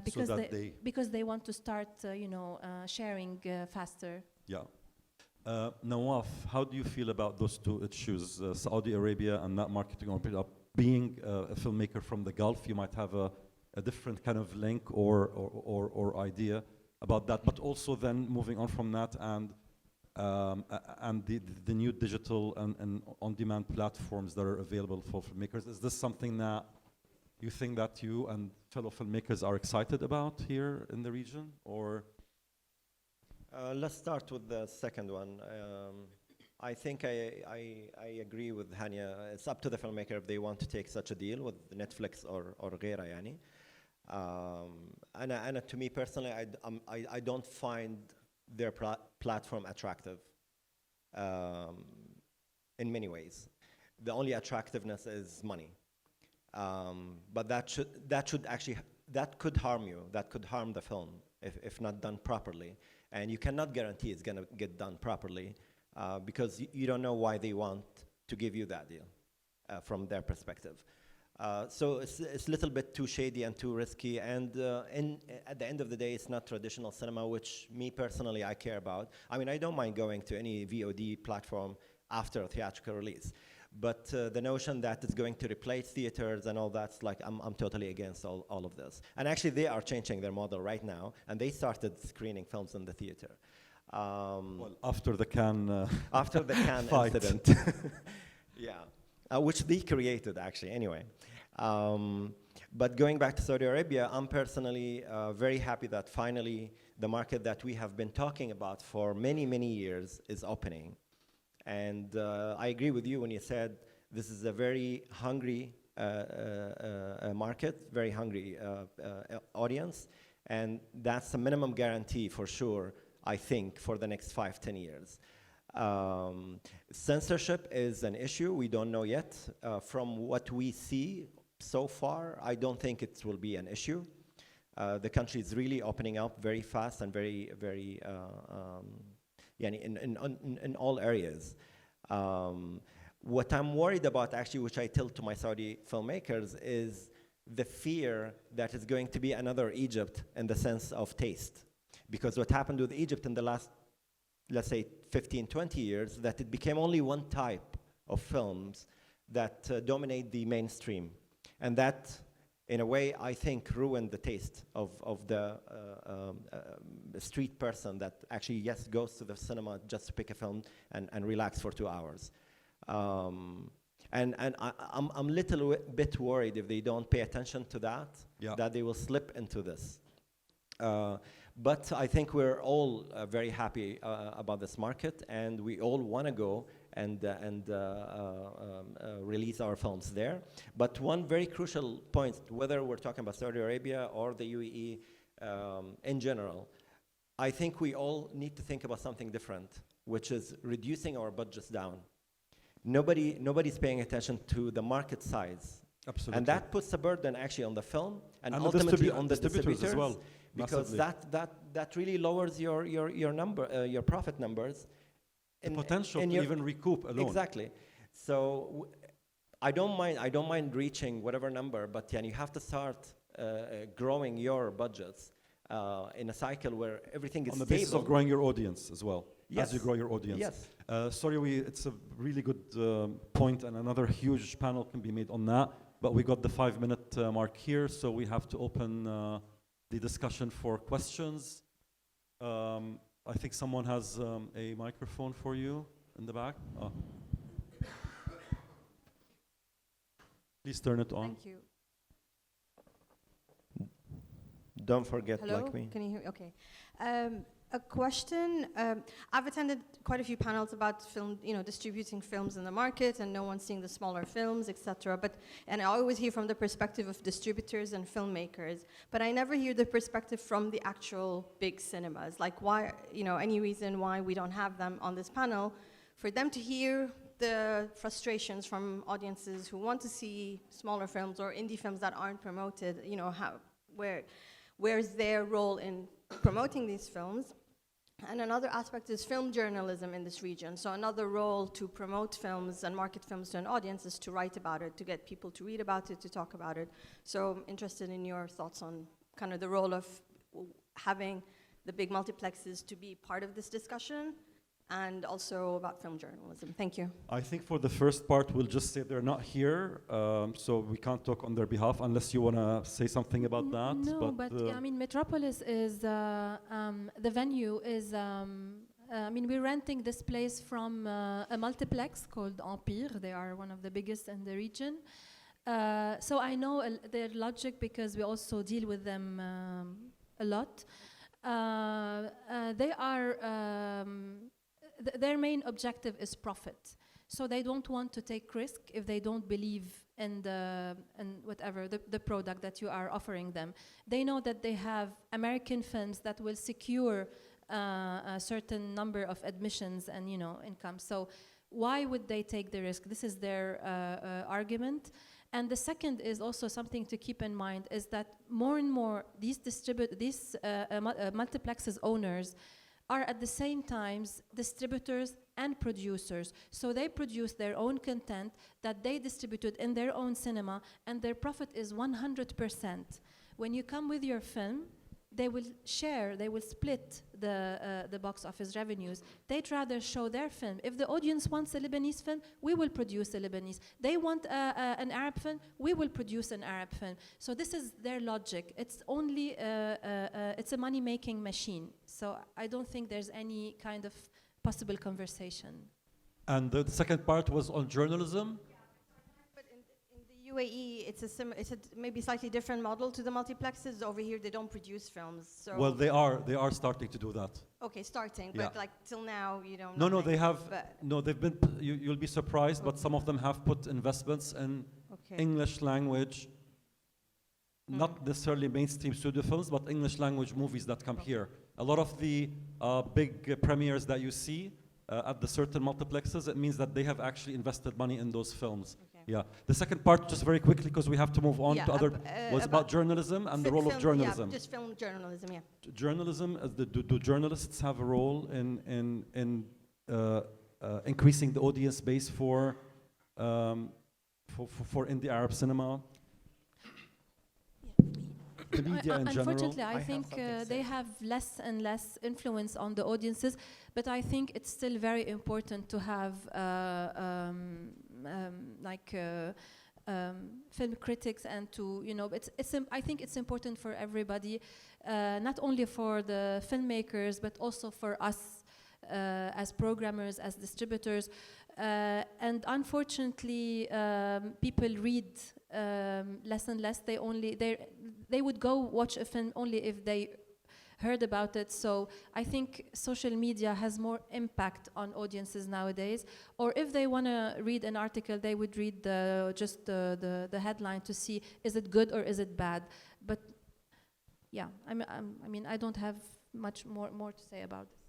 because they want to start, sharing faster. Yeah. Nawaf, how do you feel about those two issues, Saudi Arabia and that marketing? Being a filmmaker from the Gulf, you might have a different kind of link or idea about that, but also then moving on from that and the new digital and on-demand platforms that are available for filmmakers. Is this something that you think that you and fellow filmmakers are excited about here in the region, or? Let's start with the second one. I think I agree with Hania. It's up to the filmmaker if they want to take such a deal with Netflix or غيرها يعني. And to me personally, I don't find their platform attractive in many ways. The only attractiveness is money. But that could harm you. That could harm the film if not done properly. And you cannot guarantee it's going to get done properly because you don't know why they want to give you that deal from their perspective. So it's a little bit too shady and too risky. And at the end of the day, it's not traditional cinema, which me personally I care about. I mean, I don't mind going to any VOD platform after a theatrical release. But the notion that it's going to replace theaters and all that's like, I'm totally against all of this. And actually, they are changing their model right now, and they started screening films in the theater. Well, after the Cannes after the Cannes incident, yeah, which they created actually. Anyway, but going back to Saudi Arabia, I'm personally very happy that finally the market that we have been talking about for many years is opening. And I agree with you when you said this is a very hungry market, very hungry audience, and that's a minimum guarantee for sure, I think, for the next 5-10 years. Censorship is an issue. We don't know yet. From what we see so far, I don't think it will be an issue. The country is really opening up very fast and very, very, in all areas. What I'm worried about, actually, which I tell to my Saudi filmmakers, is the fear that it's going to be another Egypt in the sense of taste. Because what happened with Egypt in the last, let's say, 15, 20 years, that it became only one type of films that dominate the mainstream. And that, in a way, I think ruined the taste of the street person that actually, yes, goes to the cinema just to pick a film and relax for 2 hours. I'm a little bit worried if they don't pay attention to that, that they will slip into this. But I think we're all very happy about this market, and we all want to go and release our films there. But one very crucial point, whether we're talking about Saudi Arabia or the UAE in general, I think we all need to think about something different, which is reducing our budgets down. Nobody's paying attention to the market size. Absolutely. And that puts a burden actually on the film and ultimately on the distributors as well. Because that really lowers your profit numbers. The potential to even recoup alone. Exactly. So I don't mind reaching whatever number, but you have to start growing your budgets in a cycle where everything is on the stable. basis of growing your audience as well. Yes. As you grow your audience. Yes. Sorry, it's a really good point, and another huge panel can be made on that. But we got the 5-minute mark here, so we have to open the discussion for questions. I think someone has a microphone for you in the back. Oh. Please turn it on. Thank you. Don't forget, Hello? like me. Can you hear me? Okay. A question. I've attended quite a few panels about film, distributing films in the market, and no one's seeing the smaller films, etc. And I always hear from the perspective of distributors and filmmakers, but I never hear the perspective from the actual big cinemas. Like why, any reason why we don't have them on this panel, for them to hear the frustrations from audiences who want to see smaller films or indie films that aren't promoted. Where's their role in promoting these films? And another aspect is film journalism in this region. So another role to promote films and market films to an audience is to write about it, to get people to read about it, to talk about it. So I'm interested in your thoughts on kind of the role of having the big multiplexes to be part of this discussion, and also about film journalism. Thank you. I think for the first part, we'll just say they're not here, so we can't talk on their behalf unless you want to say something about that. No, but I mean, Metropolis is, the venue is, we're renting this place from a multiplex called Empire. They are one of the biggest in the region. So I know their logic because we also deal with them a lot. They are, their main objective is profit. So they don't want to take risk if they don't believe in the product that you are offering them. They know that they have American films that will secure a certain number of admissions and income. So why would they take the risk? This is their argument. And the second is also something to keep in mind is that more and more these multiplexes owners are at the same times distributors and producers. So they produce their own content that they distributed in their own cinema, and their profit is 100%. When you come with your film, they will split the box office revenues. They'd rather show their film. If the audience wants a Lebanese film, we will produce a Lebanese. They want an Arab film, we will produce an Arab film. So this is their logic. It's only, it's a money-making machine. So I don't think there's any kind of possible conversation. And the second part was on journalism. UAE, it's a maybe slightly different model to the multiplexes. Over here, they don't produce films. So Well, they are starting to do that. Okay, starting, Yeah. but like till now, you don't. No, they have. But No, they've been. You'll be surprised, but some of them have put investments in English language, not necessarily mainstream studio films, but English language movies that come here. A lot of the big premieres that you see at the certain multiplexes, it means that they have actually invested money in those films. Okay. Yeah. The second part, just very quickly, because we have to move on Yeah, to other, was about journalism and the role of film, journalism. Yeah, just film journalism, yeah. Journalism, do journalists have a role in increasing the audience base for indie Arab cinema? The media in general? Unfortunately, I have think something to they say. have less and less influence on the audiences, but I think it's still very important to have film critics and to, you know, I think it's important for everybody, not only for the filmmakers, but also for us as programmers, as distributors. And unfortunately, people read less and less. They would go watch a film only if they heard about it. So I think social media has more impact on audiences nowadays. Or if they want to read an article, they would read just the headline to see, is it good or is it bad? But yeah, I mean, I don't have much more to say about this.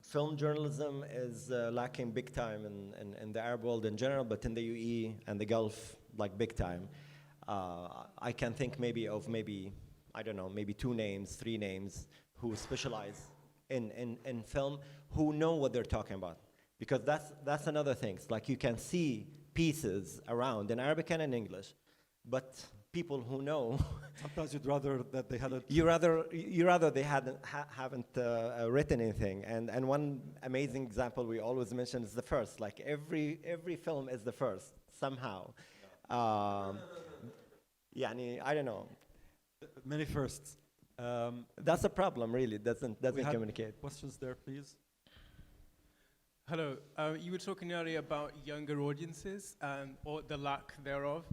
Film journalism is lacking big time in the Arab world in general, but in the UAE and the Gulf, like big time. I can think I don't know, maybe 2 names, 3 names who specialize in film, who know what they're talking about. Because that's another thing. It's like you can see pieces around in Arabic and in English, but people who know. Sometimes you'd rather that they hadn't. You rather they haven't written anything. And one amazing example we always mention is the first. Like every film is the first somehow. يعني, I don't know. Many firsts. That's a problem, really. Doesn't We had communicate. questions there, please. Hello. You were talking earlier about younger audiences or the lack thereof.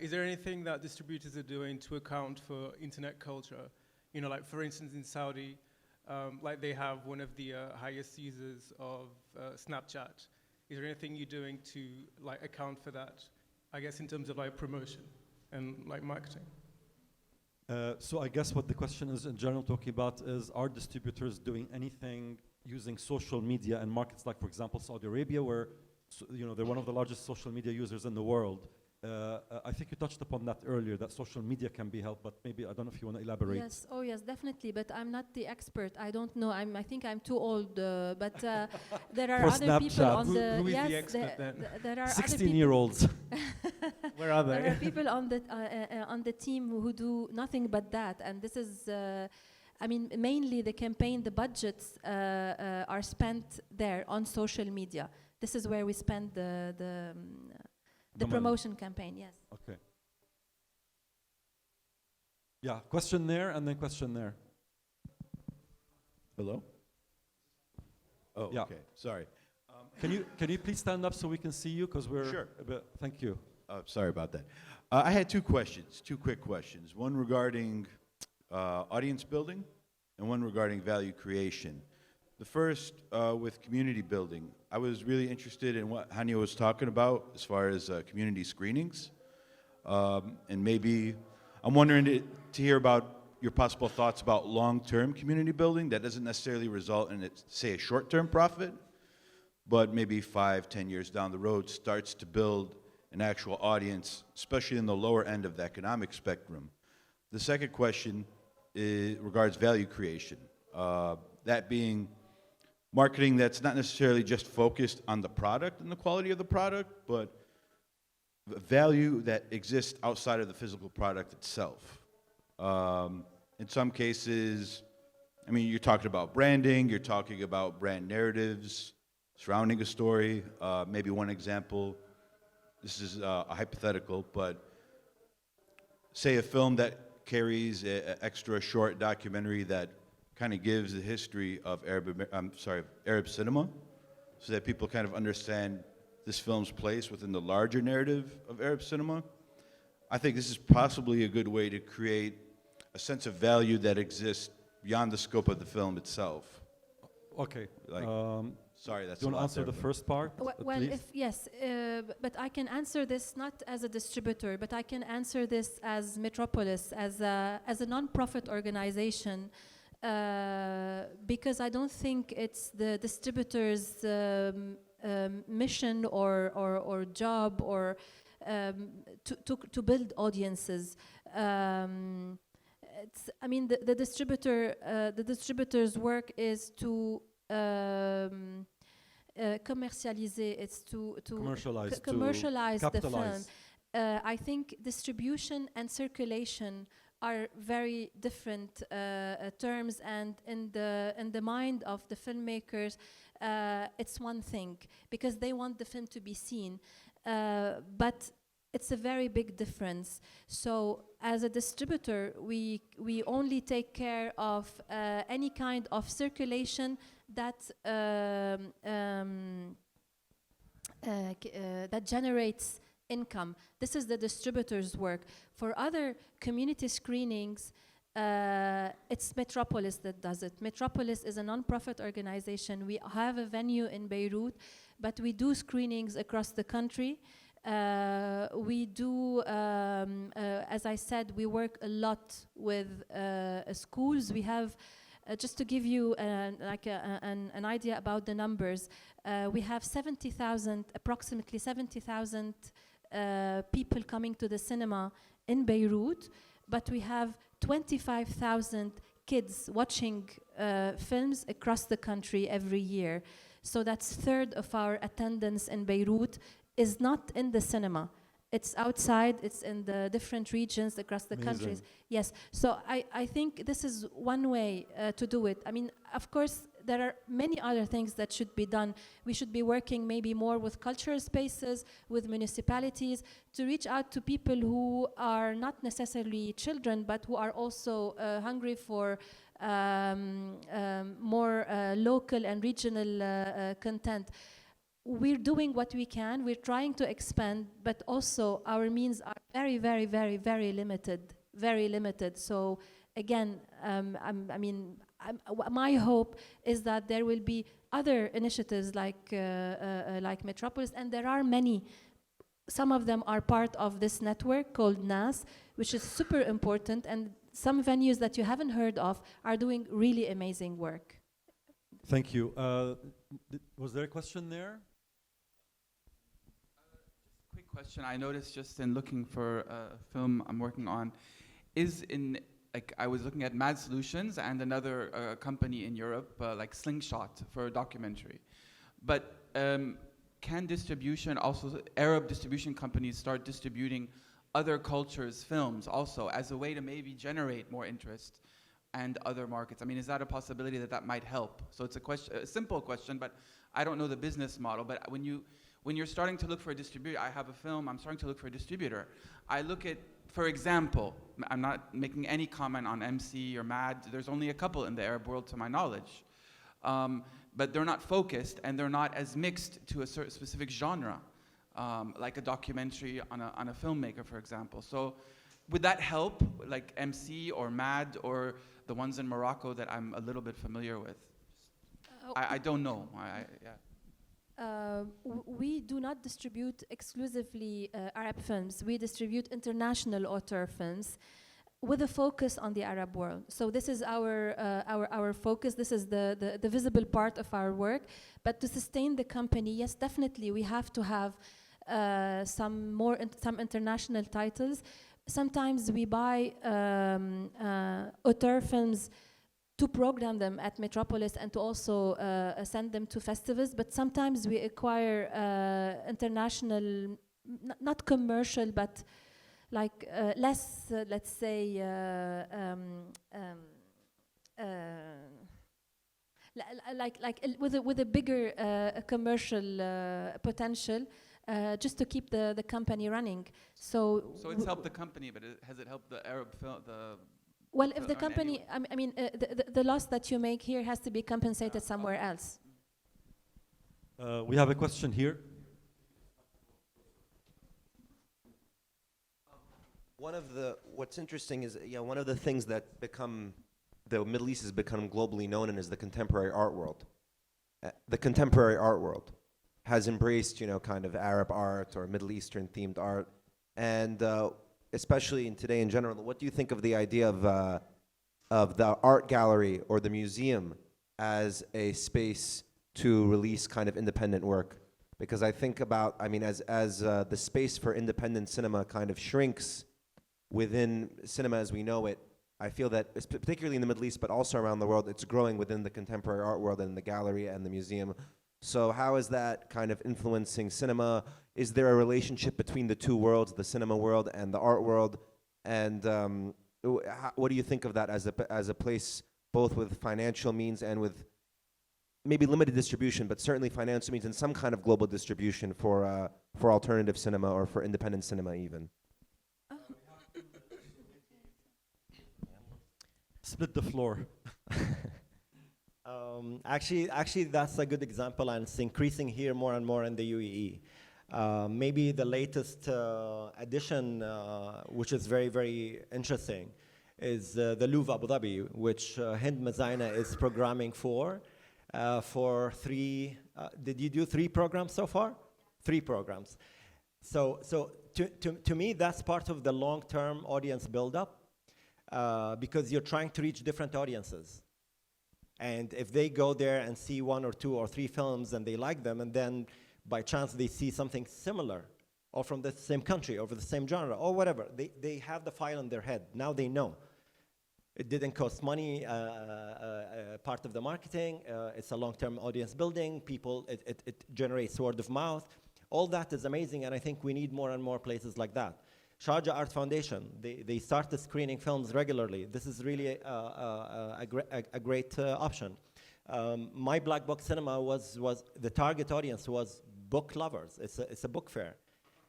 Is there anything that distributors are doing to account for internet culture? You know, like for instance in Saudi, like they have one of the highest users of Snapchat. Is there anything you're doing to like account for that? I guess in terms of like promotion and like marketing. So I guess what the question is in general talking about is, are distributors doing anything using social media and markets like, for example, Saudi Arabia, where they're one of the largest social media users in the world. I think you touched upon that earlier, that social media can be helped, but maybe I don't know if you want to elaborate. Yes, oh yes, definitely, but I'm not the expert. I don't know. I think I'm too old, but there are For other people Snapchat. on the Who is yes, the expert then? there are 16-year-olds. Where are There they? are people on the team who do nothing but that, and this is, I mean, mainly the campaign, the budgets are spent there on social media. This is where we spend the money. promotion campaign. Yes. Okay. Yeah, question there and then question there. Hello? Oh, Yeah. okay. Sorry. Can you please stand up so we can see you, because we're Sure. a bit, thank you. Sorry about that. I had 2 questions, 2 quick questions. One regarding audience building and one regarding value creation. The first with community building. I was really interested in what Hania was talking about as far as community screenings. And maybe I'm wondering to hear about your possible thoughts about long-term community building that doesn't necessarily result in, say, a short-term profit, but maybe 5, 10 years down the road starts to build an actual audience, especially in the lower end of the economic spectrum. The second question regards value creation. That being marketing that's not necessarily just focused on the product and the quality of the product, but the value that exists outside of the physical product itself. In some cases, I mean, you're talking about branding, you're talking about brand narratives surrounding a story. Maybe one example, this is a hypothetical, but say a film that carries an extra short documentary that kind of gives the history of Arab cinema, so that people kind of understand this film's place within the larger narrative of Arab cinema. I think this is possibly a good way to create a sense of value that exists beyond the scope of the film itself. Okay. Like, sorry, that's Do you a want to lot answer there, the but- first part? Well, please? but I can answer this not as a distributor, but I can answer this as Metropolis, as a non-profit organization, because I don't think it's the distributors' mission or job or to build audiences. I mean, the distributor's work is to commercialiser. It's to commercialize the film. capitalize. I think distribution and circulation are very different terms, and in the mind of the filmmakers, it's one thing because they want the film to be seen, but it's a very big difference. So as a distributor, we only take care of any kind of circulation that that generates income. This is the distributor's work. For other community screenings, it's Metropolis that does it. Metropolis is a non-profit organization. We have a venue in Beirut, but we do screenings across the country. We do, as I said, we work a lot with schools. We have, just to give you an idea about the numbers, we have approximately 70,000 people coming to the cinema in Beirut, but we have 25,000 kids watching films across the country every year. So that's third of our attendance in Beirut is not in the cinema. It's outside, it's in the different regions across the countries. Yes, so I think this is one way to do it. I mean, of course, there are many other things that should be done. We should be working maybe more with cultural spaces, with municipalities, to reach out to people who are not necessarily children, but who are also hungry for more local and regional content. We're doing what we can. We're trying to expand, but also our means are very, very, very, very limited. Very limited. So again, my hope is that there will be other initiatives like Metropolis, and there are many. Some of them are part of this network called NAS, which is super important, and some venues that you haven't heard of are doing really amazing work. Thank you. Was there a question there? Quick question. I noticed just in looking for a film I'm working on, I was looking at Mad Solutions and another company in Europe, like Slingshot, for a documentary. But can distribution also, Arab distribution companies start distributing other cultures' films also as a way to maybe generate more interest and other markets? I mean, is that a possibility that might help? So it's a simple question, but I don't know the business model. But when you're starting to look for a distributor, I have a film, I'm starting to look for a distributor. I look at, for example, I'm not making any comment on MC or MAD. There's only a couple in the Arab world to my knowledge. But they're not focused and they're not as mixed to a certain specific genre, like a documentary on a filmmaker, for example. So would that help, like MC or MAD or the ones in Morocco that I'm a little bit familiar with? I don't know. We do not distribute exclusively Arab films. We distribute international auteur films with a focus on the Arab world. So this is our focus. This is the visible part of our work. But to sustain the company, yes, definitely we have to have some international titles. Sometimes we buy auteur films to program them at Metropolis and to also send them to festivals. But sometimes we acquire international, not commercial, but like less, let's say, with a bigger commercial potential, just to keep the company running. So it's helped the company, but has it helped the Arab film? Well, if the company, I mean, the loss that you make here has to be compensated somewhere else. We have a question here. What's interesting is, one of the things that the Middle East has become globally known in is the contemporary art world. The contemporary art world has embraced, kind of Arab art or Middle Eastern themed art, and especially today in general. What do you think of the idea of the art gallery or the museum as a space to release kind of independent work Because I think about, I mean, as the space for independent cinema kind of shrinks within cinema as we know it, I feel that, particularly in the Middle East, but also around the world, it's growing within the contemporary art world and the gallery and the museum. So how is that kind of influencing cinema? Is there a relationship between the two worlds, the cinema world and the art world? And what do you think of that as a place, both with financial means and with maybe limited distribution, but certainly financial means and some kind of global distribution for alternative cinema or for independent cinema even? Split the floor. Actually, that's a good example, and it's increasing here more and more in the UAE. Maybe the latest addition, which is very, very interesting, is the Louvre Abu Dhabi, which Hind Mazaina is programming for 3. Did you do 3 programs so far? 3 programs. So to me, that's part of the long-term audience build-up, because you're trying to reach different audiences. And if they go there and see 1 or 2 or 3 films and they like them, and then by chance they see something similar, or from the same country, or the same genre, or whatever, they have the file in their head. Now they know. It didn't cost money, part of the marketing. It's a long-term audience building. People, it generates word of mouth. All that is amazing, and I think we need more and more places like that. Sharjah Art Foundation, they started screening films regularly. This is really a great option. My Black Box Cinema was the target audience was book lovers. It's a book fair.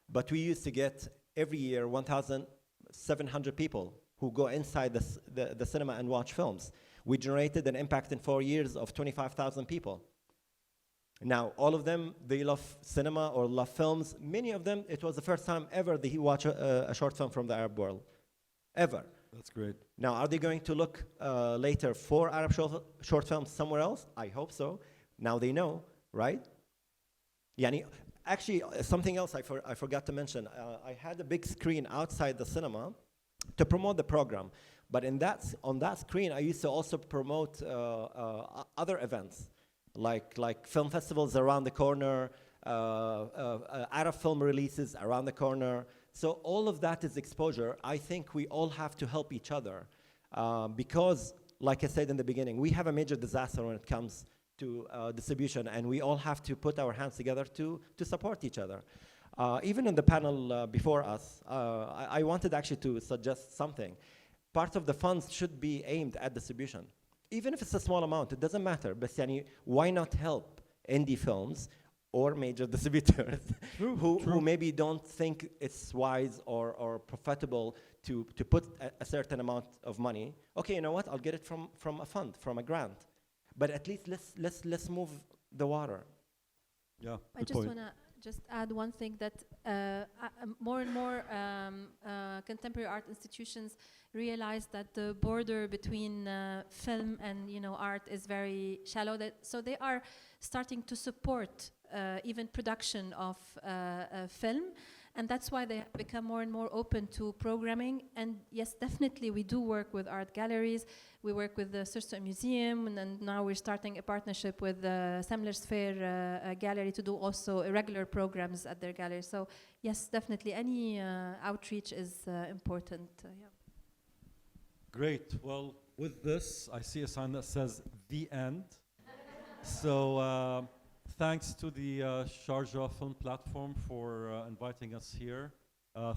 But we used to get every year 1,700 people who go inside the cinema and watch films. We generated an impact in 4 years of 25,000 people. Now, all of them, they love cinema or love films. Many of them, it was the first time ever they watch a short film from the Arab world, ever. That's great. Now, are they going to look later for Arab short films somewhere else? I hope so. Now they know, right? Yani, actually, something else I forgot to mention. I had a big screen outside the cinema to promote the program. But on that screen, I used to also promote other events, like film festivals around the corner, Arab film releases around the corner. So all of that is exposure. I think we all have to help each other because, like I said in the beginning, we have a major disaster when it comes to distribution, and we all have to put our hands together to support each other. Even in the panel before us, I wanted actually to suggest something. Part of the funds should be aimed at distribution. Even if it's a small amount, it doesn't matter. But why not help indie films or major distributors who maybe don't think it's wise or profitable to put a certain amount of money? Okay, you know what? I'll get it from a fund, from a grant. But at least let's move the water. Yeah, I just want to just add one thing, that more and more contemporary art institutions realize that the border between film and art is very shallow. So they are starting to support even production of film, and that's why they have become more and more open to programming. And yes, definitely we do work with art galleries. We work with the Sharjah Museum, and then now we're starting a partnership with the Semler's Fair Gallery to do also regular programs at their gallery. So yes, definitely any outreach is important. Yeah. Great. Well, with this, I see a sign that says "The End." So thanks to the Sharjah Film Platform for inviting us here.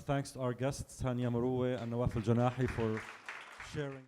Thanks to our guests, Hania Mroue and Nawaf Al Janahi, for sharing.